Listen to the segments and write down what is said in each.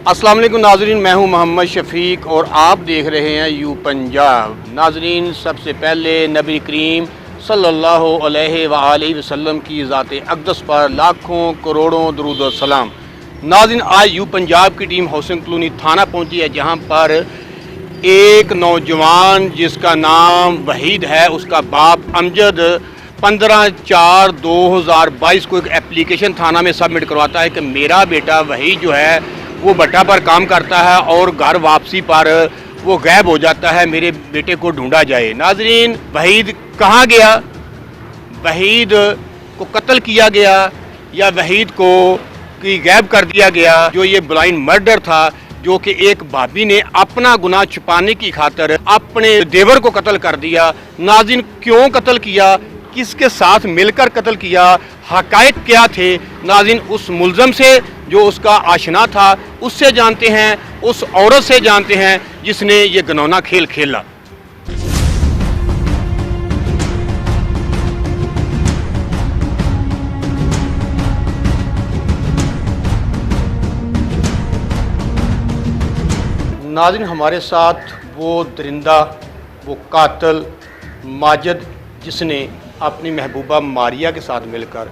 अस्सलाम वालेकुम नाजरीन, मैं हूं मोहम्मद शफीक और आप देख रहे हैं यू पंजाब। नाजरीन, सबसे पहले नबी करीम सल्लल्लाहु अलैहि वसल्लम की ज़ात अक़दस पर लाखों करोड़ों दरूद और सलाम। नाज़रीन, आज यू पंजाब की टीम हाउसिंग कॉलोनी थाना पहुंची है, जहां पर एक नौजवान जिसका नाम वहीद है, उसका बाप अमजद 15/4/2022 को एक एप्लीकेशन थाना में सबमिट करवाता है कि मेरा बेटा वहीद जो है वो भट्टा पर काम करता है और घर वापसी पर वो गायब हो जाता है, मेरे बेटे को ढूंढा जाए। नाजरीन, वहीद कहाँ गया? वहीद को कत्ल किया गया या वहीद को गायब कर दिया गया? जो ये ब्लाइंड मर्डर था, जो कि एक भाभी ने अपना गुनाह छुपाने की खातिर अपने देवर को कत्ल कर दिया। नाज़रीन, क्यों कत्ल किया, किसके साथ मिलकर कत्ल किया, हक़ाइक़ क्या थे? नाज़रीन, उस मुल्ज़म से जो उसका आशना था उससे जानते हैं, उस औरत से जानते हैं जिसने ये घिनौना खेल खेला। नाज़रीन, हमारे साथ वो दरिंदा, वो कातिल माजिद, जिसने अपनी महबूबा मारिया के साथ मिलकर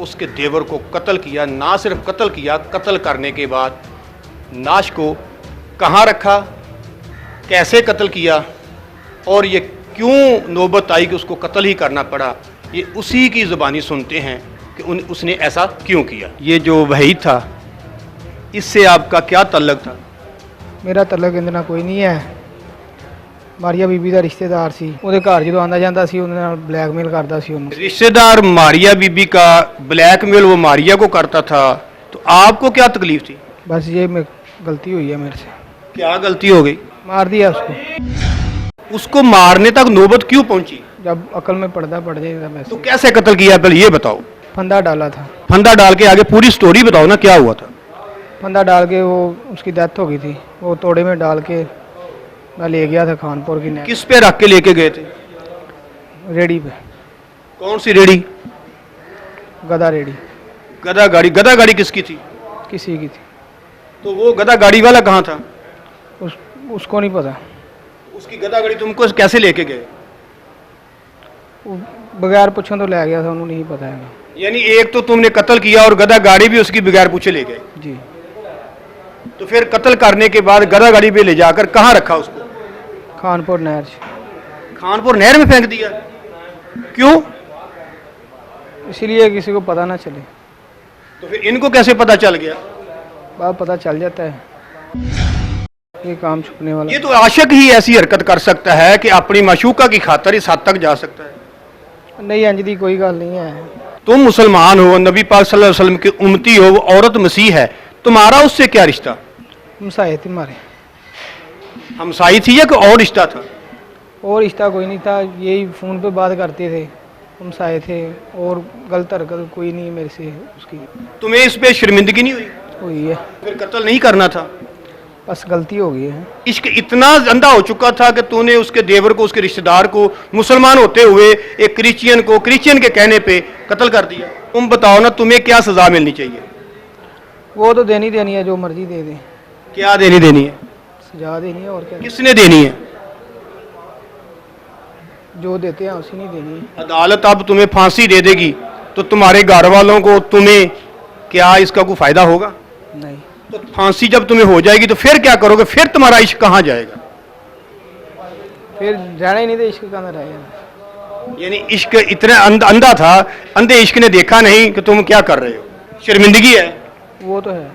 उसके देवर को कत्ल किया। ना सिर्फ कत्ल किया, कत्ल करने के बाद नाश को कहाँ रखा, कैसे कत्ल किया और ये क्यों नौबत आई कि उसको कत्ल ही करना पड़ा, ये उसी की ज़ुबानी सुनते हैं कि उसने ऐसा क्यों किया। ये जो वहीद था, इससे आपका क्या तल्लक था? मेरा तल्लक ਇਹਦੇ ਨਾਲ ਕੋਈ ਨਹੀਂ ਹੈ। ਮਾਰੀਆ ਬੀਬੀ ਦਾ ਰਿਸ਼ਤੇਦਾਰ ਸੀ, ਉਹਦੇ ਘਰ ਜਦੋਂ ਆਂਦਾ ਜਾਂਦਾ ਸੀ ਉਹਦੇ ਨਾਲ ब्लैकमेल करता ਸੀ ਉਹਨੂੰ। रिश्तेदार मारिया बीबी का ब्लैकमेल वो मारिया को करता था, तो आपको क्या तकलीफ थी? बस ये गलती हुई है मेरे से। क्या गलती हो गई? मार दिया उसको। उसको मारने तक नौबत क्यों पहुंची? जब अकल में पर्दा पड़ जाएगा वैसे। तो कैसे कत्ल किया, पहले ये बताओ। फंदा डाला था। फंदा डाल के आगे पूरी स्टोरी बताओ ना, क्या हुआ था? फंदा डाल के वो उसकी डेथ हो गई थी, वो तोड़े में डाल के मैं ले गया था खानपुर की। किस पे रख के लेके गए थे? रेडी पे। कौन सी रेडी? गधा रेडी। गधा गाड़ी? गधा गाड़ी किसकी थी? किसी की थी। तो वो गधा गाड़ी वाला कहाँ था? उसको नहीं पता। उसकी गधा गाड़ी तुमको कैसे लेके गए? बगैर पूछे तो ले गया था, उन्होंने नहीं पता है। यानी एक तो तुमने कत्ल किया और गधा गाड़ी भी उसकी बगैर पूछे ले गए जी। तो फिर कत्ल करने के बाद गधा गाड़ी पे ले जाकर कहाँ रखा उसको? खानपुर नहर। खानपुर नहर में फेंक दिया? क्यों? इसलिए किसी को पता ना चले। तो फिर इनको कैसे पता चल गया? बात पता चल जाता है, ये काम छुपने वाला। ये तो आशिक ही ऐसी हरकत कर सकता है कि अपनी माशूका की खातिर इस हद तक जा सकता है। नहीं, अंजदी कोई गल नहीं है। तुम मुसलमान हो, नबी पाक सल्लल्लाहु अलैहि वसल्लम की उम्मती हो, वो औरत मसीह है, तुम्हारा उससे क्या रिश्ता? हमसाए थे हमारे। हमसाई थी या कोई और रिश्ता था? और रिश्ता कोई नहीं था, यही फ़ोन पे बात करते थे, हमसाए थे, और गलत हरकत कोई नहीं मेरे से उसकी। तुम्हें इस पे शर्मिंदगी नहीं हुई? हुई है। फिर कत्ल नहीं करना था? बस गलती हो गई है। इश्क इतना अंधा हो चुका था कि तूने उसके देवर को, उसके रिश्तेदार को, मुसलमान होते हुए एक क्रिश्चियन को क्रिश्चियन के कहने पे कत्ल कर दिया। तुम बताओ ना, तुम्हें क्या सजा मिलनी चाहिए? वो तो देनी देनी है, जो मर्जी दे दे। क्या देनी देनी है? सजा देनी है, और क्या। किसने देनी है? जो देते हैं उसी नहीं देनी है। अदालत अब तुम्हें फांसी दे देगी तो तुम्हारे घर वालों को, तुम्हें क्या इसका कोई फायदा होगा? नहीं। तो फांसी जब तुम्हें हो जाएगी तो फिर क्या करोगे? फिर तुम्हारा इश्क कहाँ जाएगा? फिर रहना ही नहीं था, इश्क का ना रहेगा। यानी इश्क इतना अंधा था, अंधे इश्क ने देखा नहीं कि तुम क्या कर रहे हो। शर्मिंदगी है। वो तो है।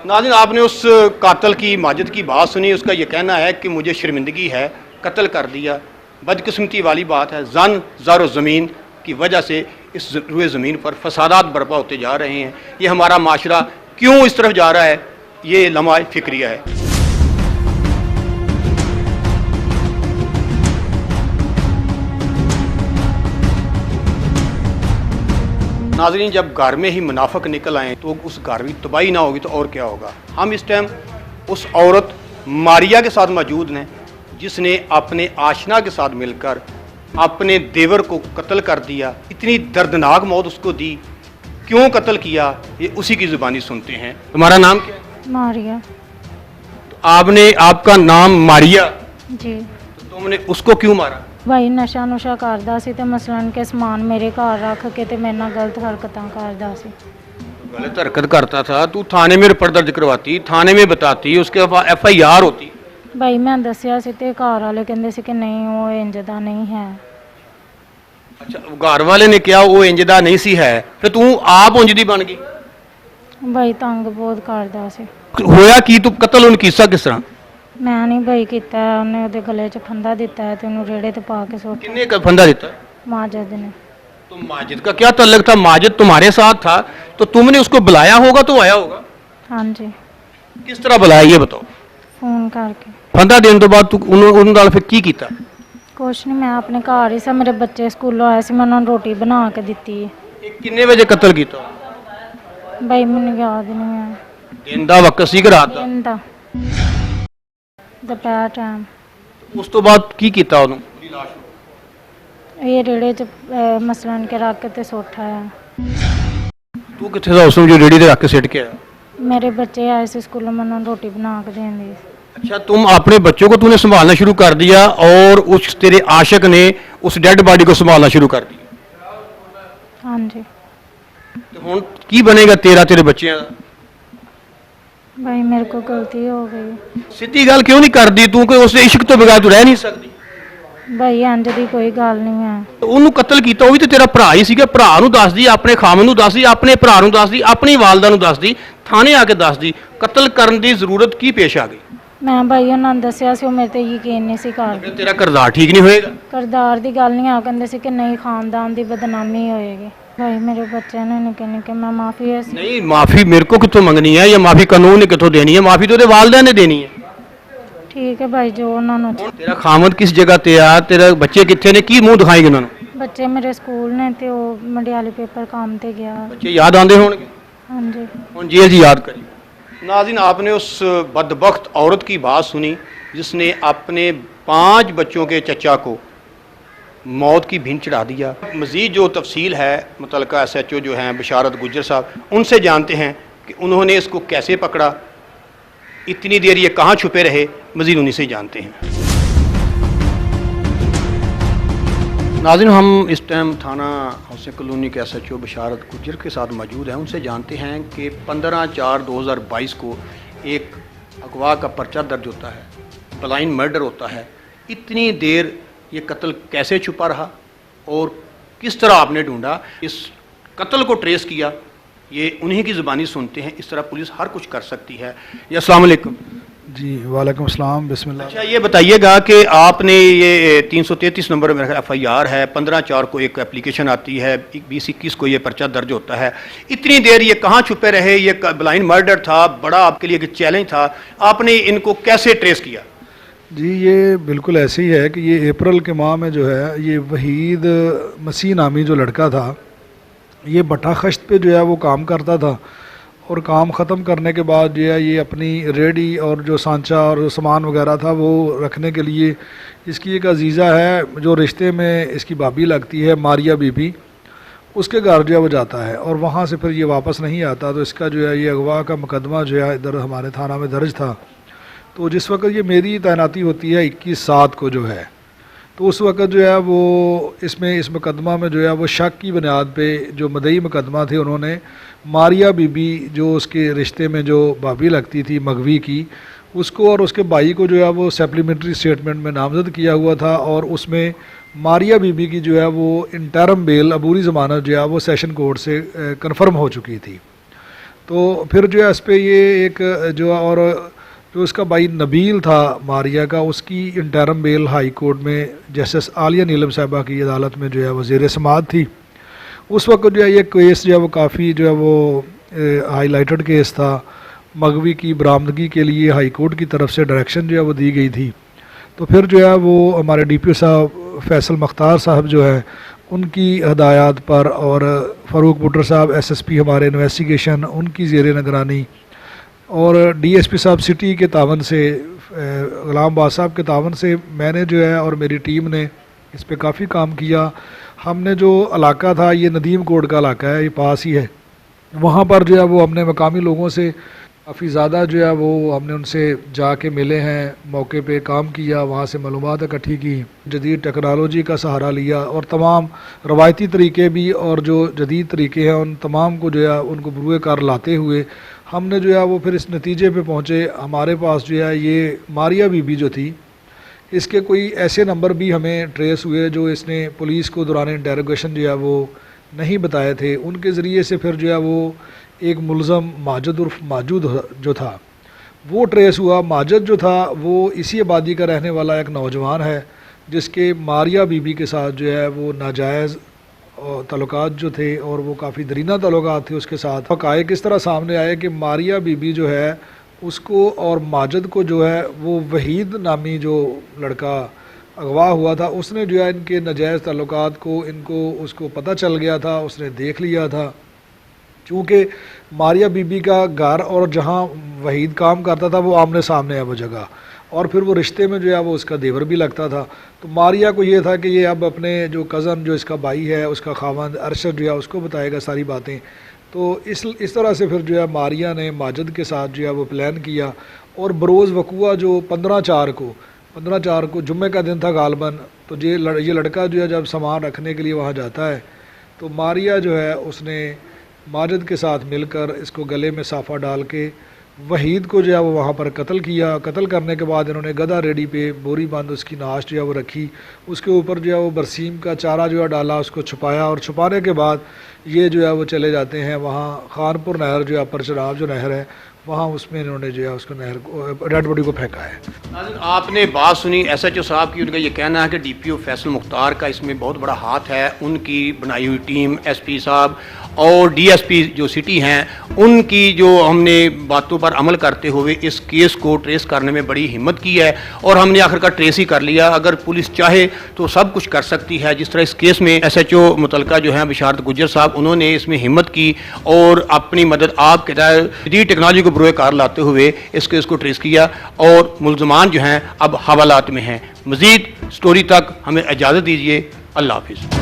नाज़रीन, आपने उस कातिल की, माजिद की बात सुनी। उसका यह कहना है कि मुझे शर्मिंदगी है, कत्ल कर दिया। बदकिस्मती वाली बात है, ज़न ज़र ज़मीन की वजह से इस रुए ज़मीन पर फसादात बर्पा होते जा रहे हैं। ये हमारा माशरा क्यों इस तरफ जा रहा है, ये लम्हा फिक्रिया है। नाज़रीन, जब घर में ही मुनाफिक निकल आए तो उस घर में तबाही ना होगी तो और क्या होगा। हम इस टाइम उस औरत मारिया के साथ मौजूद हैं जिसने अपने आशना के साथ मिलकर अपने देवर को कत्ल कर दिया। इतनी दर्दनाक मौत उसको दी, क्यों कत्ल किया, ये उसी की ज़ुबानी सुनते हैं। तुम्हारा नाम क्या है? मारिया आपने, आपका नाम मारिया, जी। तो तुमने उसको क्यों मारा? भाई ਨਸ਼ਾ ਨੁਸ਼ਾ ਕਰਦਾ ਸੀ ਤੇ ਮਸਲਨ ਕੇ ਸਮਾਨ ਮੇਰੇ ਘਰ ਰੱਖ ਕੇ ਤੇ ਮੇਰੇ ਨਾਲ ਗਲਤ ਹਰਕਤਾਂ ਕਰਦਾ ਸੀ। गलत हरकत करता था, तू थाने में रिपोर्ट दर्ज करवाती, थाने में बताती, उसके बाद FIR होती। ਭਾਈ ਮੈਂ ਦੱਸਿਆ ਸੀ ਤੇ ਘਰ ਵਾਲੇ ਕਹਿੰਦੇ ਸੀ ਕਿ ਨਹੀਂ ਉਹ ਇੰਜ ਦਾ ਨਹੀਂ ਹੈ। अच्छा, घर वाले ने क्या वो इंजदा नहीं सी है, फिर तू आप उंजदी बन गई? ਭਾਈ ਤੰਗ ਬਹੁਤ ਕਰਦਾ ਸੀ। होया की तू कत्ल उन कीसा किस तरह? ਮੈਂ ਨਹੀਂ ਭਾਈ ਕੀਤਾ, ਉਹਨੇ ਉਹਦੇ ਗਲੇ 'ਚ ਫੰਦਾ ਦਿੱਤਾ ਹੈ ਤੇ ਉਹਨੂੰ ਰੇੜੇ ਤੇ ਪਾ ਕੇ ਸੁੱਟ किन्ने का फंदा देता? ਮਾਜਦ ने। तो माजिद का क्या ताल्लुक था? माजिद तुम्हारे साथ था तो तुमने उसको बुलाया होगा तो आया होगा। ਹਾਂਜੀ किस तरह बुलाया ये बताओ। ਫੋਨ ਕਰਕੇ। फंदा देने तो बाद तू उन नाल फिर की कीता? ਕੁਛ ਨਹੀਂ, ਮੈਂ ਆਪਣੇ ਘਰ ਹੀ ਸੀ, ਮੇਰੇ ਬੱਚੇ ਸਕੂਲੋਂ ਆਏ ਸੀ, ਮੈਂ ਉਹਨਾਂ ਨੂੰ ਰੋਟੀ ਬਣਾ ਕੇ ਦਿੱਤੀ ਹੈ। ये किन्ने बजे कत्ल कीता? ਭਾਈ ਮੈਨੂੰ ਯਾਦ ਨਹੀਂ ਹੈ। दिन दा वक्त सी कि रात दा? ਦਿਨ ਦਾ ਦੁਪਹਿਰ ਟਾਈਮ। उस तो बाद की कीता ਉਹਨੂੰ? ਇਹ ਰੇੜੇ 'ਚ ਮਸਲਨ ਕੇ ਰੱਖ ਕੇ ਤੇ ਸੁੱਟ ਆਇਆ। ਤੂੰ ਕਿੱਥੇ ਦਾ ਉਸ ਨੂੰ ਜੋ ਰੇੜੀ ਤੇ ਰੱਖ ਕੇ ਸਿੱਟ ਕੇ ਆਇਆ? ਮੇਰੇ ਬੱਚੇ ਆਏ ਸੀ स्कूलों, मैं उन्हें रोटी बना के देंदी। अच्छा, तुम अपने बच्चों को तूने संभालना शुरू कर दिया और उस तेरे आशिक ने उस डेड बॉडी को संभालना शुरू कर दिया। हाँ जी। तो हुण की बनेगा तेरा तेरे बच्चों का? भाई मेरे को गलती हो गई। सीधी गल क्यों नहीं करदी तू कि उस इश्क तो बगैर तू रह नहीं सकती? भाई इंज दी कोई गल नहीं है। ਉਹਨੂੰ ਕਤਲ ਕੀਤਾ ਉਹ ਵੀ ਤੇ ਤੇਰਾ ਭਰਾ ਹੀ ਸੀਗਾ। ਭਰਾ ਨੂੰ ਦੱਸਦੀ, ਆਪਣੇ ਖਾਮਨ ਨੂੰ ਦੱਸਦੀ, ਆਪਣੇ ਭਰਾ ਨੂੰ ਦੱਸਦੀ, ਆਪਣੀ ਵਾਲਦਾ ਨੂੰ ਦੱਸਦੀ, ਥਾਣੇ ਆ ਕੇ ਦੱਸਦੀ। ਕਤਲ ਕਰਨ ਦੀ ਜ਼ਰੂਰਤ ਕੀ ਪੇਸ਼ ਆ ਗਈ? ਮੈਂ ਭਾਈ ਉਹਨਾਂ ਨੂੰ ਦੱਸਿਆ ਸੀ, ਉਹ ਮੇਰੇ ਤੇ ਯਕੀਨ ਨਹੀਂ ਸੀ ਕਰਦੇ। ਫਿਰ ਤੇਰਾ ਕਿਰਦਾਰ ਠੀਕ ਨਹੀਂ ਹੋਏਗਾ। ਕਿਰਦਾਰ ਦੀ ਗੱਲ ਨਹੀਂ ਆ, ਕਹਿੰਦੇ ਸੀ ਕਿ ਨਹੀਂ ਖਾਨਦਾਨ ਦੀ ਬਦਨਾਮੀ ਹੋਏਗੀ। ਭਾਈ ਮੇਰੇ ਬੱਚੇ ਨੇ ਨਿੱਕੇ ਨਿੱਕੇ, ਮੈਂ ਮਾਫੀ ਹੈ। नहीं, माफी मेरे को कितों मंगनी है या माफी कानून ने कितों देनी है? माफी तो तेरे वालदैन ने देनी है। ठीक है भाई, जो ਉਹਨਾਂ ਨੂੰ तेरा खामद किस जगह ते आ, तेरे बच्चे कितने ने, की मुंह दिखाएंगे उन्होंने? ਬੱਚੇ ਮੇਰੇ ਸਕੂਲ ਨੇ ਤੇ ਉਹ ਮੰਡਿਆਲੇ ਪੇਪਰ ਕੰਮ ਤੇ ਗਿਆ। बच्चे याद आंदे होंगे। हाँ जी। ਹੁਣ जेल जी याद करी। नाज़रीन, आपने उस बदबख्त औरत की बात सुनी जिसने अपने 5 बच्चों के चचा को मौत की भिंड चढ़ा दिया। मज़ीद जो तफसील है मुतलका SHO जो हैं बशारत गुज्जर साहब, उनसे जानते हैं कि उन्होंने इसको कैसे पकड़ा, इतनी देर ये कहाँ छुपे रहे, मज़ीद उन्हीं से जानते हैं। नाज़रीन, हम इस टाइम थाना हौसिया कॉलोनी के SHO बशारत गुज्जर के साथ मौजूद हैं। उनसे जानते हैं कि 15/4/2022 को एक अगवा का पर्चा दर्ज होता है, ब्लाइंड मर्डर होता है। इतनी देर ये कत्ल कैसे छुपा रहा और किस तरह आपने ढूंढा, इस कत्ल को ट्रेस किया, ये उन्हीं की ज़ुबानी सुनते हैं। इस तरह पुलिस हर कुछ कर सकती है। या अस्सलाम वालेकुम। जी वालेकुम अस्सलाम, बिस्मिल्लाह। अच्छा, ये बताइएगा कि आपने ये 333 नंबर में FIR है, 15/4 को एक एप्लीकेशन आती है, 2021 को ये पर्चा दर्ज होता है। इतनी देर ये कहाँ छुपे रहे? ये ब्लाइंड मर्डर था, बड़ा आपके लिए एक चैलेंज था, आपने इनको कैसे ट्रेस किया? जी ये बिल्कुल ऐसे ही है कि ये अप्रैल के माह में जो है ये वहीद मसीह नामी जो लड़का था, ये बटा खश्त पे जो है वो काम करता था और काम ख़त्म करने के बाद जो है ये अपनी रेडी और जो सांचा और सामान वगैरह था वो रखने के लिए, इसकी एक अजीज़ा है जो रिश्ते में इसकी भाभी लगती है, मारिया बीबी, उसके घर जो है वो जाता है और वहाँ से फिर ये वापस नहीं आता। तो इसका जो है ये अगवा का मुकदमा जो है इधर हमारे थाना में दर्ज था। तो जिस वक्त ये मेरी तैनाती होती है 21/7 को जो है, तो उस वक्त जो है वो इसमें इस मुकदमा में जो है वो शक की बुनियाद पे जो मदई मुकदमा थे, उन्होंने मारिया बीबी जो उसके रिश्ते में जो भाभी लगती थी मगवी की, उसको और उसके भाई को जो है वो सप्लीमेंट्री स्टेटमेंट में नामजद किया हुआ था और उसमें मारिया बीबी की जो है वो इंटरम बेल अबूरी ज़मानत जो है वो सेशन कोर्ट से कन्फर्म हो चुकी थी। तो फिर जो है इस पर ये एक जो और जो उसका भाई नबील था मारिया का, उसकी इंटरम बेल हाई कोर्ट में जस्टिस आलिया नीलम साहिबा की अदालत में जो है वो ज़ेर समाअत थी। उस वक्त जो है ये केस जो है वो काफ़ी जो है वो हाईलाइटेड केस था। मगवी की बरामदगी के लिए हाई कोर्ट की तरफ से डायरेक्शन जो है वो दी गई थी। तो फिर जो है वो हमारे DPO साहब फैसल मुख्तार साहब जो है उनकी हदायत पर और फ़ारूक बुटर साहब SSP हमारे इन्वेस्टिगेशन, उनकी ज़ेर निगरानी और DSP साहब सिटी के तावन से, ग़ुलाम बास साहब के तावन से मैंने जो है और मेरी टीम ने इस पे काफ़ी काम किया। हमने जो इलाका था, ये नदीम कोट का इलाका है, ये पास ही है, वहाँ पर जो है वो हमने मकामी लोगों से काफ़ी ज़्यादा जो है वो हमने उनसे जाके मिले हैं, मौके पे काम किया, वहाँ से मालूमात इकट्ठी की, जदीद टेक्नोलॉजी का सहारा लिया और तमाम रवायती तरीके भी और जो जदीद तरीके हैं उन तमाम को जो है उनको बरूए कार लाते हुए हमने जो है वो फिर इस नतीजे पे पहुँचे। हमारे पास जो है ये मारिया बीबी जो थी, इसके कोई ऐसे नंबर भी हमें ट्रेस हुए जो इसने पुलिस को दौरान इंटेरोगेशन जो है वो नहीं बताए थे। उनके ज़रिए से फिर जो है वो एक मुलज़म माजिद उर्फ माजूद जो था वो ट्रेस हुआ। माजिद जो था वो इसी आबादी का रहने वाला एक नौजवान है जिसके मारिया बीबी के साथ जो है वो नाजायज़ तल्लुकात जो थे और वो काफ़ी दरीना तल्लुकात थे उसके साथ। हक़ाइक़ किस तरह सामने आए कि मारिया बीबी जो है उसको और माजिद को जो है वो वहीद नामी जो लड़का अगवा हुआ था उसने जो है इनके नाजायज़ तल्लुकात को उसको पता चल गया था, उसने देख लिया था। चूँकि मारिया बीबी का घर और जहाँ वहीद काम करता था वो आमने सामने है वो जगह, और फिर वो रिश्ते में जो है वो उसका देवर भी लगता था। तो मारिया को ये था कि ये अब अपने जो कज़न जो इसका भाई है उसका खावंद अरशद जो है उसको बताएगा सारी बातें। तो इस तरह से फिर जो है मारिया ने माजिद के साथ जो है वो प्लान किया और बरोज़ वक़ुआ जो 15/4 को जुम्मे का दिन था गालबन। तो ये लड़का जो है जब सामान रखने के लिए वहाँ जाता है तो मारिया जो है उसने माजिद के साथ मिलकर इसको गले में साफ़ा डाल के वहीद को जो है वो वहाँ पर कत्ल किया। कत्ल करने के बाद इन्होंने गदा रेडी पे बोरी बंद उसकी नाश जो है वो रखी, उसके ऊपर जो है वो बरसीम का चारा जो है डाला, उसको छुपाया और छुपाने के बाद ये जो है वो चले जाते हैं वहाँ खानपुर नहर जो है अपर चनाब जो नहर है वहाँ उसमें इन्होंने जो है उसको नहर को डेड बॉडी को फेंका है। नाज़रीन, आपने बात सुनी SHO साहब की। उनका ये कहना है कि DPO फैसल मुख्तार का इसमें बहुत बड़ा हाथ है। उनकी बनाई हुई टीम, SP साहब और DSP जो सिटी हैं उनकी जो हमने बातों पर अमल करते हुए इस केस को ट्रेस करने में बड़ी हिम्मत की है और हमने आखिरकार ट्रेस ही कर लिया। अगर पुलिस चाहे तो सब कुछ कर सकती है। जिस तरह इस केस में SHO मुतलका जो हैं बिशारत गुज्जर साहब, उन्होंने इसमें हिम्मत की और अपनी मदद आपके तहत जदीद टेक्नोलॉजी को बरूए कार लाते हुए इस केस को ट्रेस किया और मुल्ज़मान जो हैं अब हवालात में हैं। मज़ीद स्टोरी तक हमें इजाज़त दीजिए। अल्लाह हाफ़िज़।